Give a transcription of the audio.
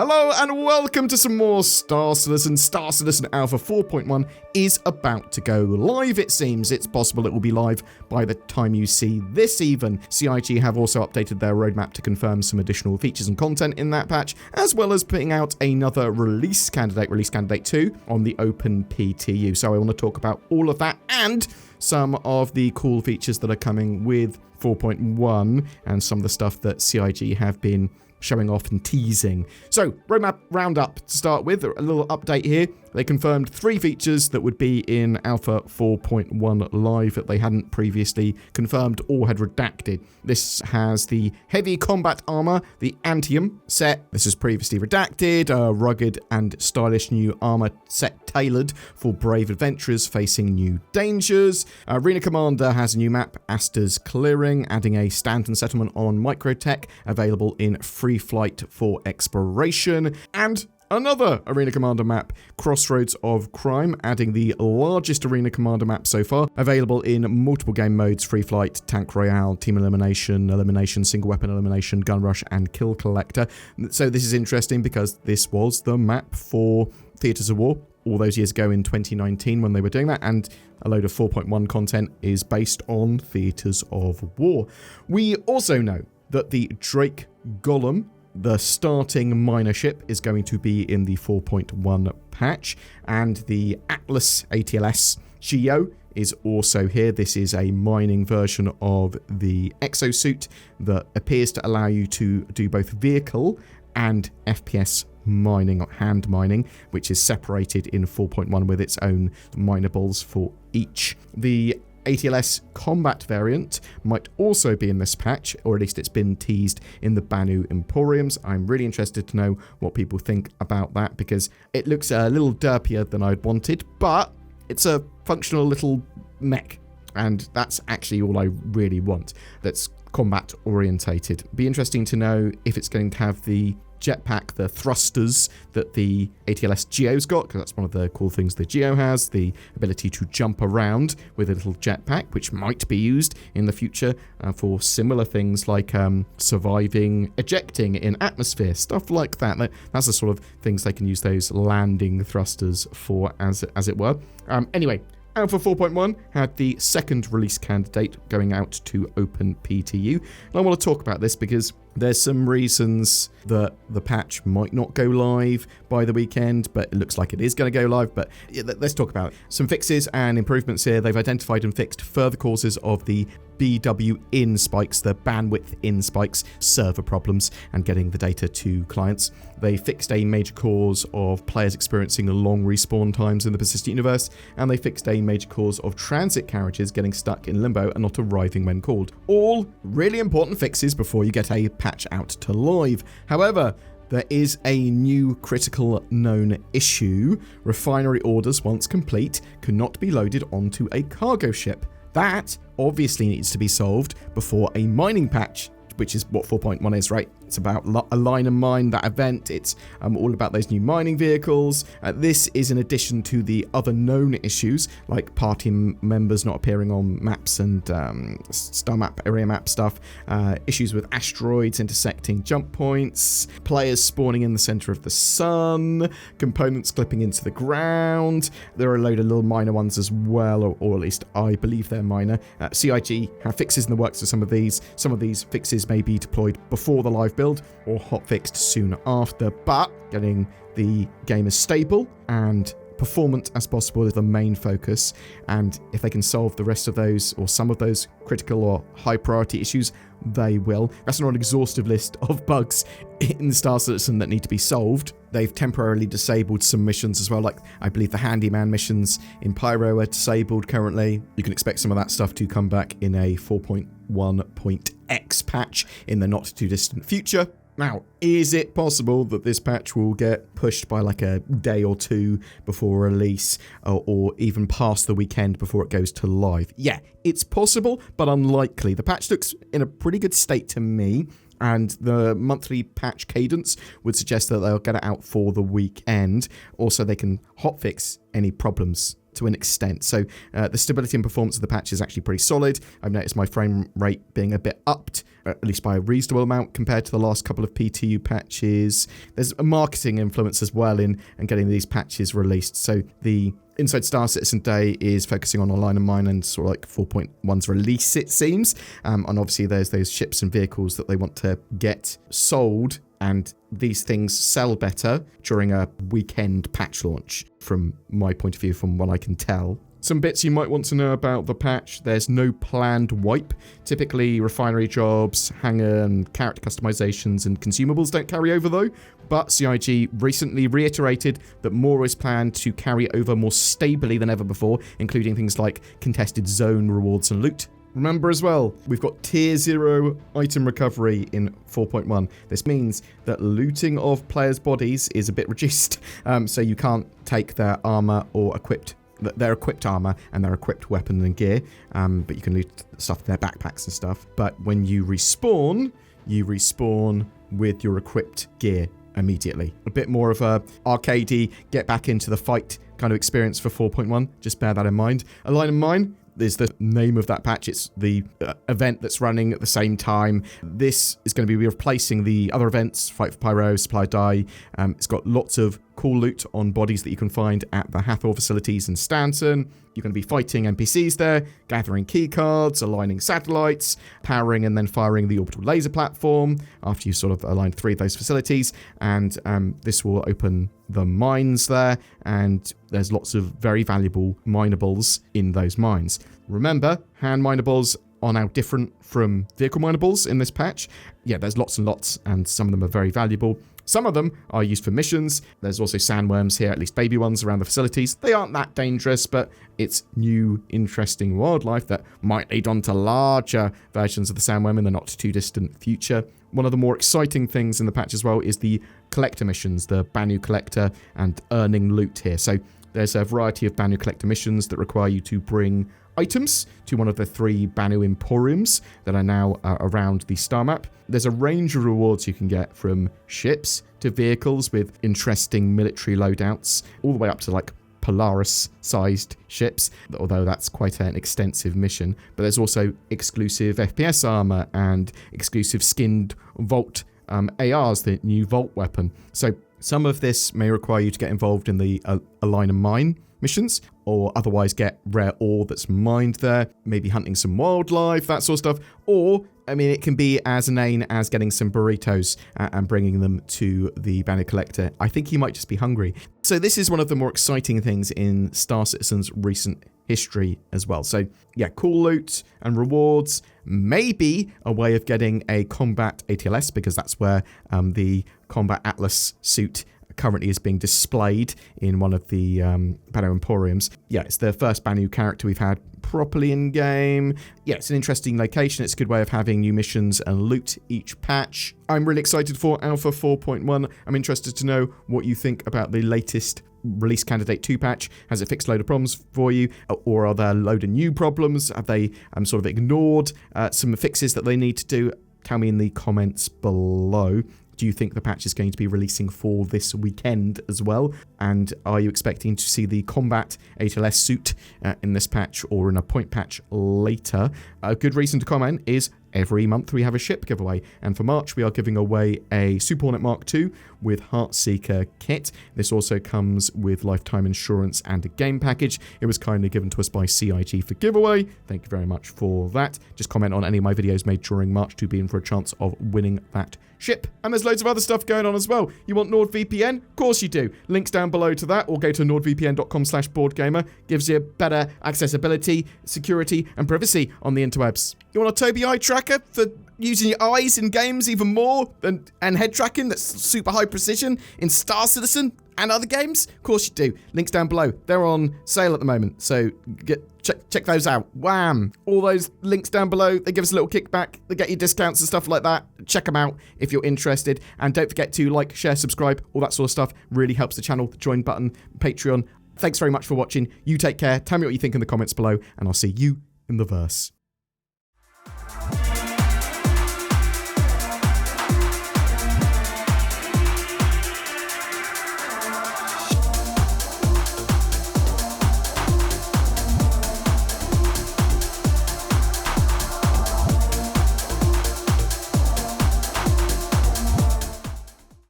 Hello and welcome to some more Star Citizen. Star Citizen Alpha 4.1 is about to go live, it seems. It's possible it will be live by the time you see this even. CIG have also updated their roadmap to confirm some additional features and content in that patch, as well as putting out another release candidate 2, on the Open PTU. So I want to talk about all of that and some of the cool features that are coming with 4.1 and some of the stuff that CIG have been showing off and teasing. So, roadmap roundup to start with, a little update here. They confirmed 3 features that would be in Alpha 4.1 live that they hadn't previously confirmed or had redacted. This has the heavy combat armor, the Antium set. This is previously redacted, a rugged and stylish new armor set tailored for brave adventurers facing new dangers. Arena Commander has a new map, Asta's Clearing, adding a Stanton settlement on Microtech, available in free flight for exploration, and another Arena Commander map, Crossroads of Crime, adding the largest Arena Commander map so far, available in multiple game modes, free flight, tank royale, team elimination, single weapon elimination, gun rush, and kill collector. So this is interesting because this was the map for Theatres of War all those years ago in 2019 when they were doing that, and a load of 4.1 content is based on Theatres of War. We also know that the Drake Golem, the starting miner ship, is going to be in the 4.1 patch, and the Atlas ATLS Geo is also here. This is a mining version of the exosuit that appears to allow you to do both vehicle and FPS mining, or hand mining, which is separated in 4.1 with its own minables for each. The ATLS combat variant might also be in this patch, or at least it's been teased in the Cloud Imperiums. I'm really interested to know what people think about that, because it looks a little derpier than I'd wanted, but it's a functional little mech, and that's actually all I really want that's combat orientated. Be interesting to know if it's going to have the jetpack, the thrusters that the ATLS Geo's got, because that's one of the cool things the Geo has, the ability to jump around with a little jetpack, which might be used in the future for similar things like surviving ejecting in atmosphere, stuff like that. That's the sort of things they can use those landing thrusters for, as it were. Anyway, Alpha 4.1 had the second release candidate going out to Open PTU. And I want to talk about this because there's some reasons that the patch might not go live by the weekend, but it looks like it is going to go live. But yeah, let's talk about it. Some fixes and improvements here. They've identified and fixed further causes of the BW-in spikes, the bandwidth-in spikes, server problems, and getting the data to clients. They fixed a major cause of players experiencing long respawn times in the persistent universe, and they fixed a major cause of transit carriages getting stuck in limbo and not arriving when called. All really important fixes before you get a patch out to live. However, there is a new critical known issue. Refinery orders, once complete, cannot be loaded onto a cargo ship. That obviously needs to be solved before a mining patch, which is what 4.1 is, right? It's about Align and Mine, that event. It's all about those new mining vehicles. This is in addition to the other known issues, like party members not appearing on maps and star map, area map stuff, issues with asteroids intersecting jump points, players spawning in the center of the sun, components clipping into the ground. There are a load of little minor ones as well, or at least I believe they're minor. CIG have fixes in the works for some of these. Some of these fixes may be deployed before the live build or hotfixed soon after, but getting the game as stable and performant as possible is the main focus. And if they can solve the rest of those, or some of those critical or high priority issues, they will. That's not an exhaustive list of bugs in Star Citizen that need to be solved. They've temporarily disabled some missions as well, like I believe the handyman missions in Pyro are disabled currently. You can expect some of that stuff to come back in a 4.1.x patch in the not too distant future. Now, is it possible that this patch will get pushed by like a day or two before release, or even past the weekend before it goes to live? Yeah, it's possible, but unlikely. The patch looks in a pretty good state to me, and the monthly patch cadence would suggest that they'll get it out for the weekend. Also, they can hotfix any problems to an extent. So the stability and performance of the patch is actually pretty solid. I've noticed my frame rate being a bit upped, at least by a reasonable amount compared to the last couple of PTU patches. There's a marketing influence as well in getting these patches released. So the Inside Star Citizen Day is focusing on Align and Mine and sort of like 4.1's release, it seems. And obviously there's those ships and vehicles that they want to get sold, and these things sell better during a weekend patch launch, from my point of view, from what I can tell. Some bits you might want to know about the patch: there's no planned wipe. Typically, refinery jobs, hangar and character customizations and consumables don't carry over though, but CIG recently reiterated that more is planned to carry over more stably than ever before, including things like contested zone rewards and loot. Remember as well, we've got Tier 0 item recovery in 4.1. This means that looting of players' bodies is a bit reduced, so you can't take their armor or their equipped armor and their equipped weapon and gear, but you can loot stuff in their backpacks and stuff. But when you respawn with your equipped gear immediately. A bit more of a arcadey, get back into the fight kind of experience for 4.1. Just bear that in mind. Align and Mine is the name of that patch. It's the event that's running at the same time. This is going to be replacing the other events, Fight for Pyro, Supply Die. It's got lots of cool loot on bodies that you can find at the Hathor facilities in Stanton. You're going to be fighting NPCs there, gathering keycards, aligning satellites, powering and then firing the orbital laser platform after you sort of align 3 of those facilities. And this will open the mines there, and there's lots of very valuable minables in those mines. Remember, hand minables are now different from vehicle minables in this patch. Yeah, there's lots and lots, and some of them are very valuable. Some of them are used for missions. There's also sandworms here, at least baby ones, around the facilities. They aren't that dangerous, but it's new, interesting wildlife that might lead on to larger versions of the sandworm in the not too distant future. One of the more exciting things in the patch as well is the collector missions, the Banu Collector and earning loot here. So there's a variety of Banu Collector missions that require you to bring items to one of the 3 Banu Emporiums that are now around the star map. There's a range of rewards you can get, from ships to vehicles with interesting military loadouts, all the way up to like Polaris-sized ships, although that's quite an extensive mission. But there's also exclusive FPS armor and exclusive skinned Vault ARs, the new Vault weapon. So some of this may require you to get involved in the Align and Mine missions, or otherwise get rare ore that's mined there, maybe hunting some wildlife, that sort of stuff. Or, I mean, it can be as inane as getting some burritos and bringing them to the Banner Collector. I think he might just be hungry. So this is one of the more exciting things in Star Citizen's recent history as well. So yeah, cool loot and rewards, maybe a way of getting a combat ATLS, because that's where the Combat Atlas suit currently is being displayed in one of the Banu Emporiums. Yeah, it's the first Banu character we've had properly in game. Yeah, it's an interesting location. It's a good way of having new missions and loot each patch. I'm really excited for Alpha 4.1. I'm interested to know what you think about the latest release candidate 2 patch. Has it fixed a load of problems for you, or are there a load of new problems? Have they sort of ignored some fixes that they need to do? Tell me in the comments below. Do you think the patch is going to be releasing for this weekend as well? And are you expecting to see the Combat ATLS suit in this patch or in a point patch later? A good reason to comment is every month we have a ship giveaway, and for March we are giving away a Super Hornet Mark II with Heartseeker kit. This also comes with lifetime insurance and a game package. It was kindly given to us by CIG for giveaway. Thank you very much for that. Just comment on any of my videos made during March to be in for a chance of winning that ship. And there's loads of other stuff going on as well. You want NordVPN? Of course you do. Links down below to that, or go to nordvpn.com/BoredGamer. Gives you better accessibility, security, and privacy on the interwebs. You want a Tobii eye tracker for using your eyes in games even more, and head tracking that's super high precision in Star Citizen and other games? Of course you do. Links down below. They're on sale at the moment, so check those out. Wham! All those links down below, they give us a little kickback. They get you discounts and stuff like that. Check them out if you're interested. And don't forget to like, share, subscribe, all that sort of stuff. Really helps the channel. The join button, Patreon. Thanks very much for watching. You take care. Tell me what you think in the comments below, and I'll see you in the verse.